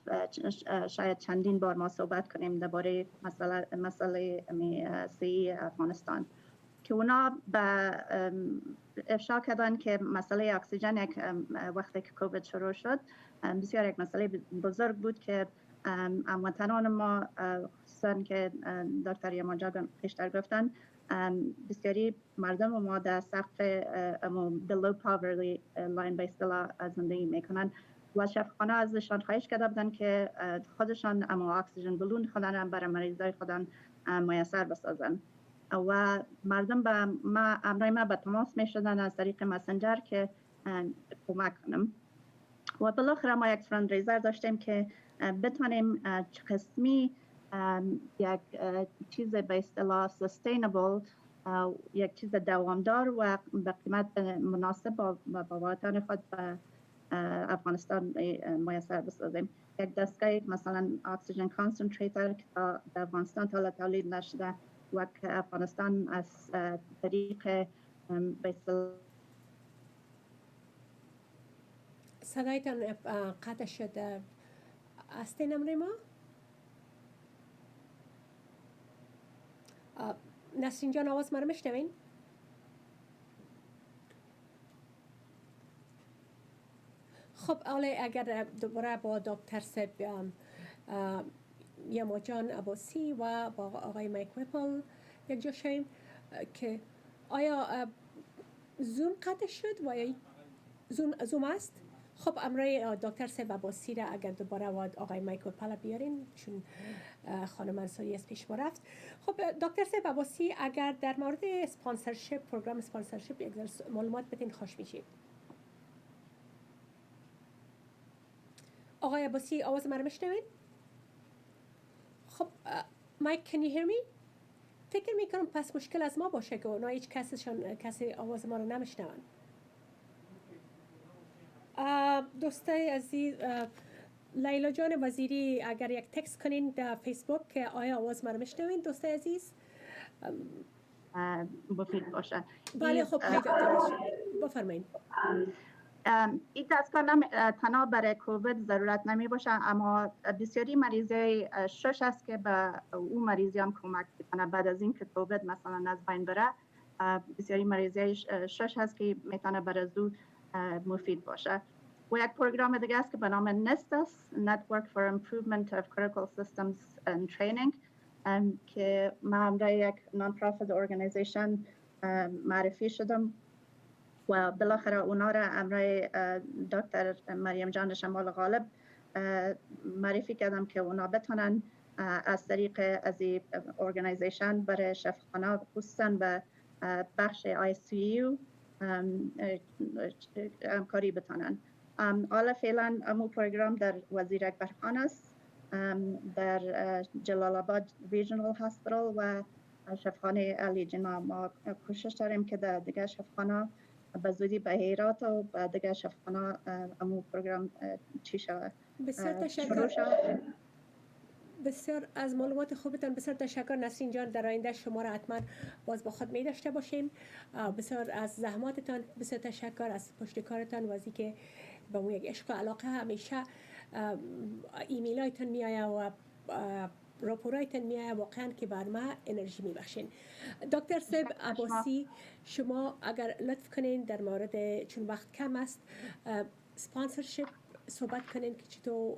شاید چندین بار ما صحبت کنیم درباره مسئله سی افغانستان که اونا به افشا کردن که مسئله اکسیژن یک وقتی که کووید شروع شد بسیار یک مسئله بزرگ بود که هموطنان ما خصوصا که دکتر یماجان پیشتر گفتن بسیاری مردم ما در سقف below poverty line به اصطلاح زندگی میکنن و شفاخانه ازشان خواهش کرده بودن که خودشان اما اکسیژن بلون خودن برای مریضای خودن میسر بسازن و مردم به ما امرای ما به تماس می شدن از طریق مسنجر که کمک کنم و بالاخره ما یک فراندریزر داشتیم که بتونیم قسمی یک چیز به اصطلاح sustainable یک چیز دوامدار و به قیمت مناسب با وطن خود به افغانستان میسر بسازیم. یک دستگاه مثلا اکسیژن کانسنتریتر که در افغانستان تا تولید نشده و که افغانستان از طریق به اصطلاح صدایتان قطع شده هستین امروی ما؟ نسرین جان آواز ما رو میشنوین؟ خب اولی اگر دوباره با دکتر سب یما جان عباسی و با آقای مایک ویپل یک جا شویم که آیا زوم قطع شد و یا زوم است؟ خب امروی دکتر سب عباسی را اگر دوباره و آقای مایک ویپل بیارین چون خانم انصاری از پیش ما رفت. خب دکتر سب عباسی اگر در مورد اسپانسرشپ پروگرام اسپانسرشپ یک معلومات بدین خوش میشید. آقای عباسی آواز من رو میشنوین؟ خب مایک can you hear me؟ فکر میکنم پس مشکل از ما باشه که اونا هیچ کسی آواز ما رو نمیشنون. دوستای عزیز لیلا جان وزیری اگر یک تکست کنین در فیسبوک که آیا آواز ما رو میشنوین دوستای عزیز مفید باشه. بله خب بفرمایید. این دستگاه تنها برای کووید ضرورت نمی باشه اما بسیاری مریضی شش است که به اون مریضی هم کمک میکنه بعد از این که کووید مثلا از بین بره بسیاری مریضی شش هست که میتونه برای زو مفید باشه و یک پروگرام دیگه است که به نام NISTS Network for Improvement of Critical Systems and Training که من همراه یک non-profit organization معرفی شدم و بالاخره اونا را امرای دکتر مریم جان شمال غالب معرفی کردم که اونا بتونن از طریق از این ارگانیزیشن برای شفاخانه خصوصا به بخش ICU همکاری بتونن. حالا فعلا امو پروگرام در وزیر اکبر خان است در جلال آباد ریجنال هاسپیتال و شفاخانه علی جنا ما کوشش داریم که در دیگه شفاخانه به زودی به هیرات و به دیگه شفاخانه امو پروگرام چی شود. بسیار تشکر. بسیار از معلومات خوبتان بسیار تشکر نسرین جان. در آینده شما را حتما باز با خود می داشته باشیم. بسیار از زحماتتان بسیار تشکر از پشتکارتان و از اینکه به اون یک عشق و علاقه همیشه ایمیل هایتون میایه و راپورایتون میایه واقعا که بر ما انرژی میبخشین. دکتر سیب عباسی، شما اگر لطف کنین در مورد، چون وقت کم است، سپانسرشپ صحبت کنین که چطور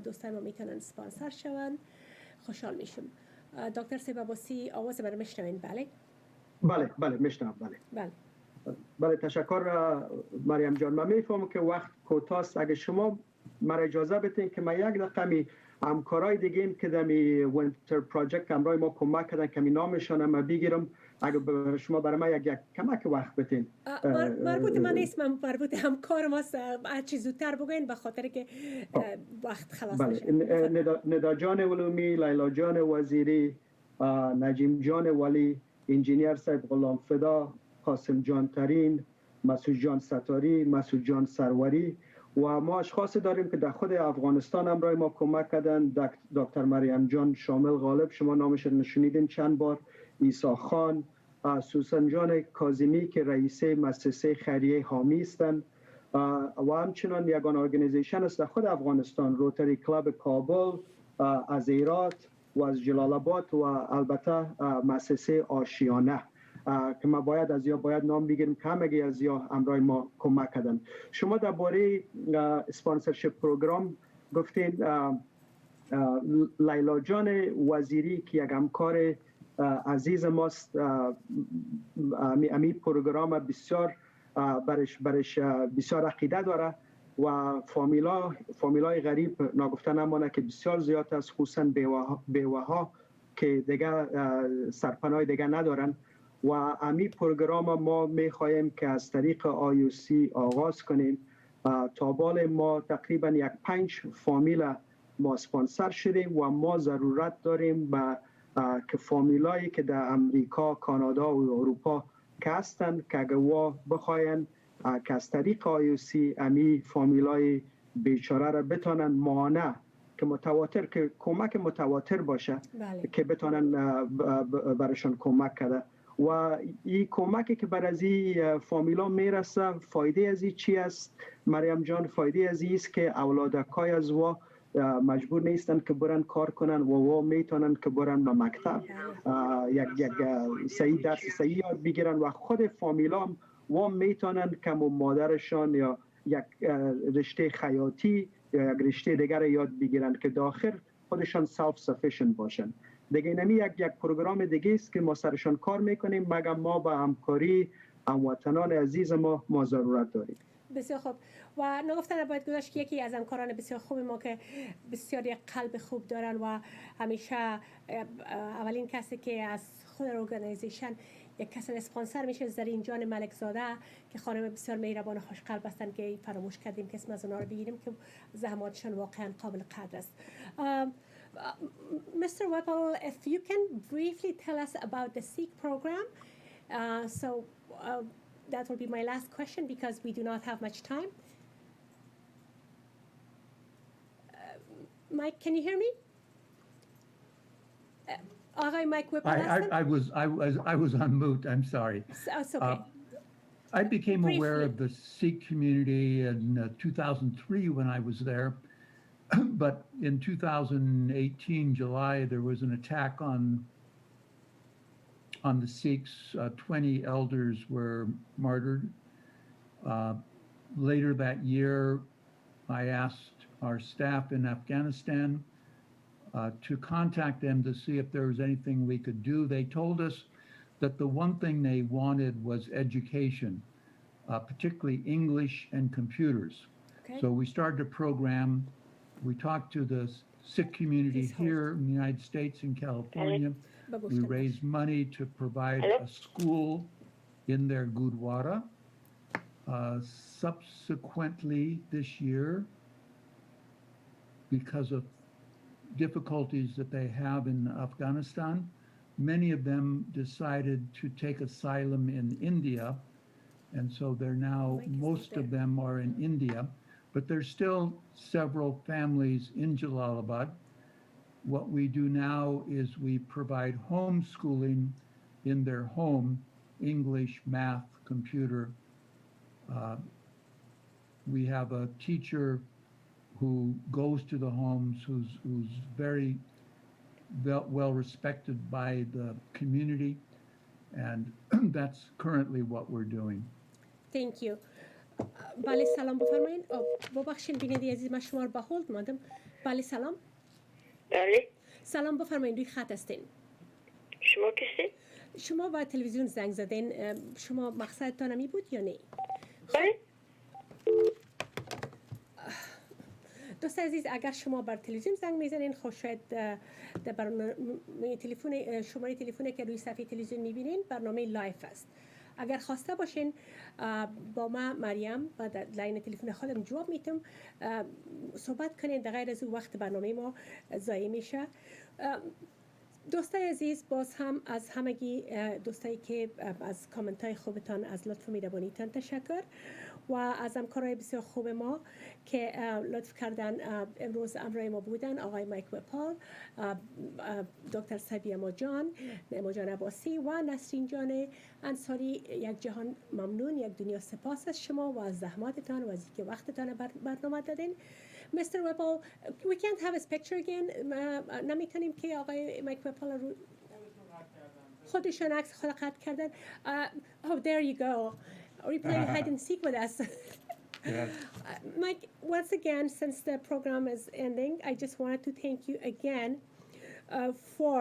دوستان ما میتونن سپانسر شون، خوشحال میشم. دکتر سیب عباسی آواز من میشنوین؟ بله بله میشنوم. بله بله تشکر مریم جان. من میفهمم که وقت کوتاست. اگه شما مرا اجازه بدین که من یک دقیقه می همکارای دیگه ایم که در می وینتر پروژکت همراه ما کمک کردن که می نامشان ما بگیرم، اگه شما برای من یک کمک وقت بدین. مربوط من نیست، من مربوط همکار ماست. هر چیز زودتر بگوین به خاطر که وقت خلاص نشه. ندا جان علومی، لیلا جان وزیری، نجیم جان ولی، انجینیر صاحب غلام فدا، قاسم جان ترین، مسعود جان ستاری، مسعود جان سروری و ما اشخاصی داریم که در خود افغانستان همراه ما کمک کردن. دکتر مریم جان شامل غالب، شما نامش رو نشنیدین چند بار، عیسی خان، سوسن جان کاظمی که رئیس مؤسسه خیریه حامی هستند و همچنان یگان ارگانیزیشن است در خود افغانستان، روتری کلاب کابل، از هرات و از جلال آباد و البته مؤسسه آشیانه که ما باید نام بگیریم که همگی از یا همراه ما کمک کردن. شما درباره اسپانسرشپ پروگرام گفتین. لیلا جان وزیری که یک همکار عزیز ماست، امی پروگرام بسیار برش بسیار عقیده داره و فامیلای غریب ناگفته نمانه که بسیار زیاد است، خصوصا بیوه ها که دیگه سرپناه دیگه ندارن و امی پروگرام ما میخواهیم که از طریق IOC آغاز کنیم. تا بال ما تقریبا 5 فامیل ما سپانسر شدیم و ما ضرورت داریم که فامیلایی که در امریکا، کانادا و اروپا که هستند که اگه بخواین که از طریق IOC امی فامیلای بیچاره را بتونن مانع که متواتر، که کمک متواتر باشه، که بتونن برشان کمک کرده و این کمکی که بر از این فامیلا میرسه، فایده از این چی است مریم جان؟ فایده از این است که اولادکای از مجبور نیستن که برن کار کنن و میتونن که برن به مکتب یک صحیح درس صحیح یاد بگیرن و خود فامیلا هم میتونن که مادرشان یا یک رشته خیاطی یا یک رشته دیگر یاد بگیرن که داخل خودشان سلف سفیشنت باشن. دیگه اینمی یک پروگرام دیگه است که ما سرشان کار میکنیم، مگر ما با همکاری هموطنان عزیز ما ضرورت داریم. بسیار خوب. و نگفتن باید گذاشت که یکی از همکاران بسیار خوب ما که بسیار یک قلب خوب دارن و همیشه اولین کسی که از خود ارگانیزیشن یک کسی اسپانسر میشه، زرین جان ملک زاده که خانم بسیار مهربان و خوش قلب هستن که فراموش کردیم که اسم از اونها رو بگیریم که زحماتشان واقعا قابل قدر است. Mr. Whipple, if you can briefly tell us about the SEEK program. That will be my last question because we do not have much time. Mike, can you hear me? Mike Whipple. I was on mute. I'm sorry. It's okay. I became Briefly. aware of the Sikh community in 2003 when I was there. But in 2018, July, there was an attack on the Sikhs. 20 elders were martyred. Later that year, I asked our staff in Afghanistan to contact them to see if there was anything we could do. They told us that the one thing they wanted was education, particularly English and computers. Okay. So we started a program. We talked to the Sikh community here in the United States and California. We raised money to provide a school in their Gurdwara. Subsequently this year, because of difficulties that they have in Afghanistan, many of them decided to take asylum in India. And so they're now, most of them are in India, but there's still several families in Jalalabad. What we do now is we provide homeschooling in their home, English, math, computer. We have a teacher who goes to the homes, who's very well respected by the community, and that's currently what we're doing. Thank you. بله سلام بفرمایید. ببخشید بیننده عزیز من شما رو به هولد ماندم. بله سلام. بله. سلام بفرمایید، روی خط هستین. شما کسی؟ شما با تلویزیون زنگ زدین. شما مقصدتان همی بود یا نه؟ بله. دوست عزیز، اگر شما بر تلویزیون زنگ میزنین خب شاید در برنامه تلفن شماره تلفنی که روی صفحه تلویزیون میبینین برنامه لایف است. اگر خواسته باشین با ما مریم و در لاین تلفن خودم جواب میتم صحبت کنین. در غیر از او وقت برنامه ما ضایع میشه. دوستای عزیز، باز هم از همگی دوستایی که از کامنت های خوبتان از لطف میدبانیتان تشکر و از همکارای بسیار خوب ما که لطف کردن امروز همراه ما بودن. آقای مایک وپال، دکتر سبیه جان عباسی و نسرین جان انصاری. یک جهان ممنون، یک دنیا سپاس از شما و از زحماتتان و از اینکه وقتتان برنامه دادین. Mr. Whipple, we can't have his picture again. نمیتونیم که آقای مایک وپال رو خودشون عکس خود قطع کردن. Oh, there you go. Are you playing hide and seek with us? Yes. Mike, once again, since the program is ending, I just wanted to thank you again for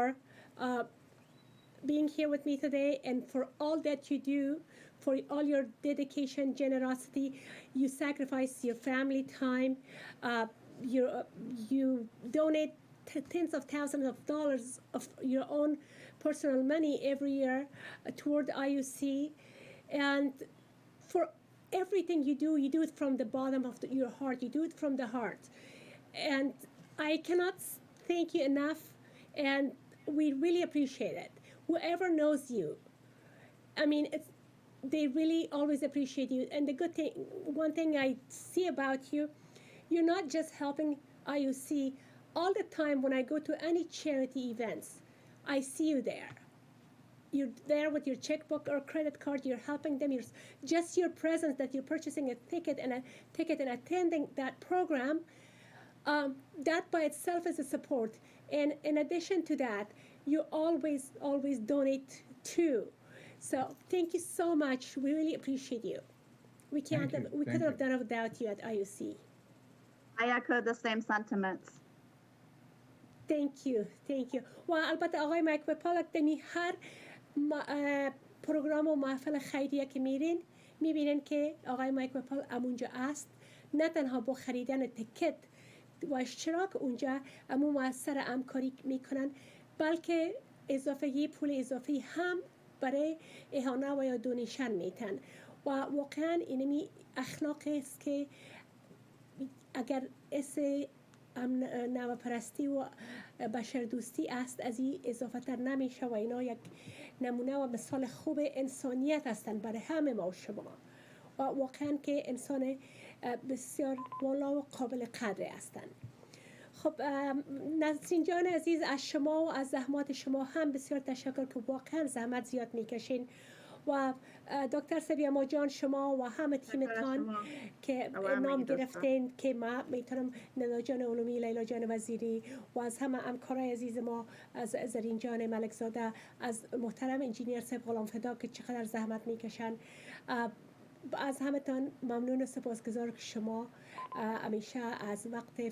being here with me today and for all that you do, for all your dedication, generosity. You sacrifice your family time. You donate tens of thousands of dollars of your own personal money every year toward IUC. And for everything you do it from the bottom of your heart. You do it from the heart. And I cannot thank you enough, and we really appreciate it. Whoever knows you, I mean, they really always appreciate you. And the good thing, one thing I see about you, you're not just helping IUC. All the time when I go to any charity events, I see you there. You're there with your checkbook or credit card. You're helping them. Just your presence, that you're purchasing a ticket and attending that program, that by itself is a support. And in addition to that, you always donate too. So thank you so much. We really appreciate you. We couldn't have done it without you at IUC. I echo the same sentiments. Thank you. و البته آقای مایک وپال دمی هر پروگرام و محفل خیریه که میبینین که آقای مایک وپال امونجا است. نه تنها با خریدن تیکت و اشتراک اونجا امو مؤثر همکاری میکنن، بلکه پول اضافی هم برای اهانه و یا دونیشن میتن. و واقعا اینمی اخلاقی است که اگر نوع پرستی و بشر دوستی است از این اضافه تر نمیشه و اینا یک نمونه و مثال خوب انسانیت هستند برای همه ما و شما و واقعا که انسان بسیار والا و قابل قدر هستند. خب نسرین جان عزیز، از شما و از زحمات شما هم بسیار تشکر که واقعا زحمت زیاد میکشین و دکتر سبیه جان شما و همه تیمتان که نام گرفتین که ما میتونم ندا جان علومی، لیلا جان وزیری و از همه همکارای عزیز ما، از زرین جان ملکزاده، از محترم انجینیر صاحب غلام فدا که چقدر زحمت میکشن. از همه تان ممنون و سپاسگزار که شما همیشه از وقت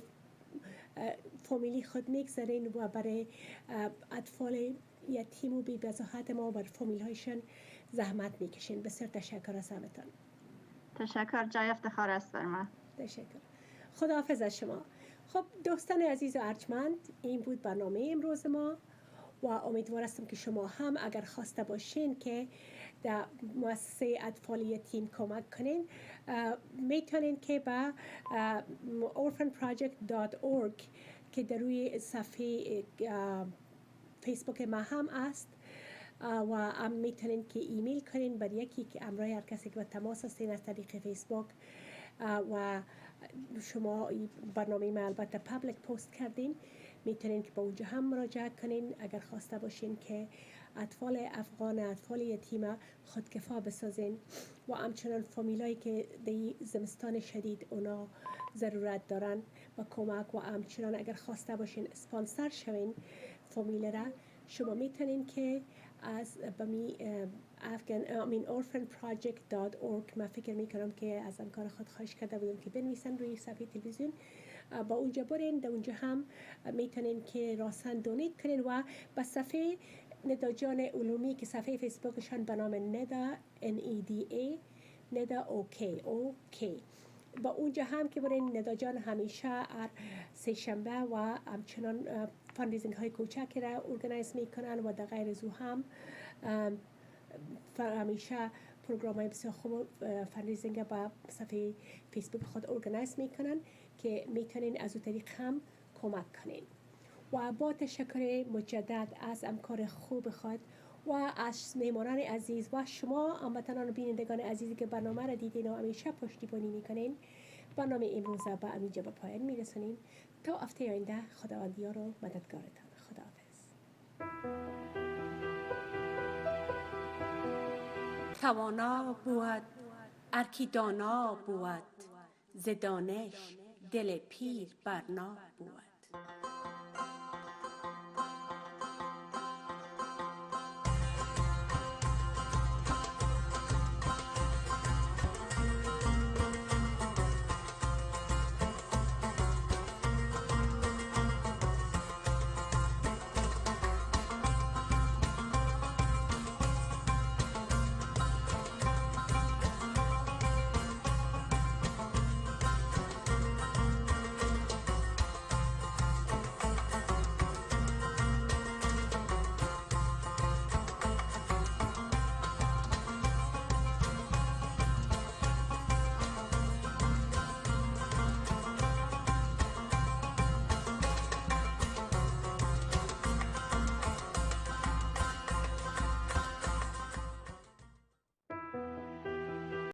فامیلی خود میگذارین و برای اطفال یتیم و بی بزاحت ما و برای فامیل هایشان زحمت میکشین. بسیار تشکر از همتان. تشکر، جای افتخار است بر من. تشکر. خداحافظ از شما. خب دوستان عزیز و ارجمند، این بود برنامه امروز ما و امیدوار هستم که شما هم اگر خواسته باشین که در مؤسسه اطفال یتیم کمک کنین میتونین که با orphanproject.org که در روی صفحه فیسبوک ما هم است و هم میتونین که ایمیل کنین بر یکی که امرای هر کسی که به تماس هستین از طریق فیسبوک و شما برنامه ما البته پابلیک پست کردین، میتونین که با اونجا هم مراجعه کنین اگر خواسته باشین که اطفال افغان، اطفال یتیم خودکفا بسازین و همچنان فامیلایی که در زمستان شدید اونا ضرورت دارن و کمک و همچنان اگر خواسته باشین اسپانسر شوین فامیل را، شما میتونین که از بمی orphanproject.org من فکر میکنم که از همکار خود خواهش کرده بودم که بنویسن روی صفحه تلویزیون، با اونجا برین، در اونجا هم میتونین که راسن دونیت کنین و به صفحه ندا جان علومی که صفحه فیسبوکشان به نام ندا NEDA ندا OK با اونجا هم که برین ندا جان همیشه هر سه شنبه و همچنان فاندریزینگ های کوچک را ارگانایز میکنن و در غیر از او هم همیشه پروگرام های بسیار خوب فاندریزینگ با صفحه فیسبوک خود ارگانایز میکنن که میتونین از او طریق هم کمک کنین. و با تشکر مجدد از همکار خوب خود و از میمانان عزیز و شما هموطنان و بینندگان عزیزی که برنامه را دیدین و همیشه پشتیبانی میکنین، برنامه امروز به همینجا به پایان میرسونیم. تا هفته آینده خداوندیار و مددگارتان. خداحافظ. توانا بود ارکی دانا بود، ز دانش دل پیر برنا بود.